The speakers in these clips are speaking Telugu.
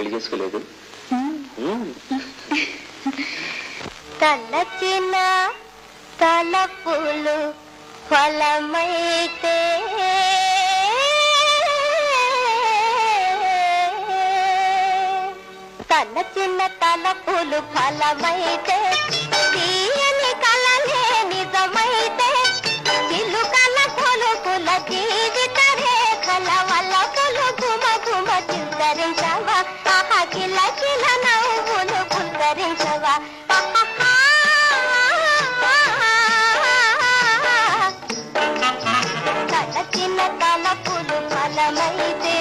పెళ్లి చేసుకోలేదు. తలచిన తలపులు ఫలమైతే తలచిన తలపులు ఫలమైతే తీయని కలనే నిజమైతే చిలుకల కొలుకుల జీవిత రేఖల వల్ల కొలుగుమ గుమ చిత్తరించవా ఆహా కిల కిల నవ్వులు పులకరించవా తలచిన తలపులు ఫలమైతే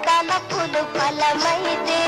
తలపులు ఫలమైతే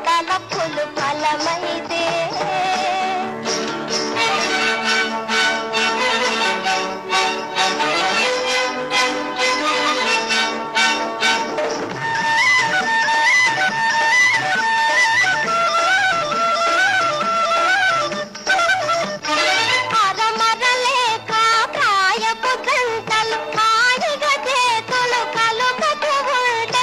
తలపులు ఫలమైతే అరమరలేక ప్రాయపు గంటలు హాయిగా చేతులు కలుపుతూ ఉంటే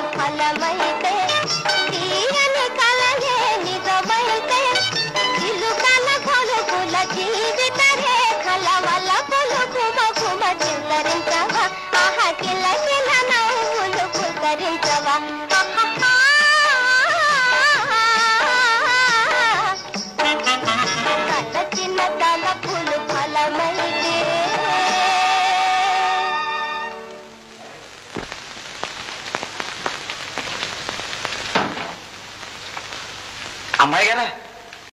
ఫలమైతే తీయని కలనే నిజమైతే చిలుకల కొలుకుల జీవిత రేఖల వల్ల కొలుగుమ గుమ చిల్లరించవా ఆహా కిల కిల నవ్వులు పులకరించవా తలచిన తలపులు ఫలమైతే అమ్మాయి గారా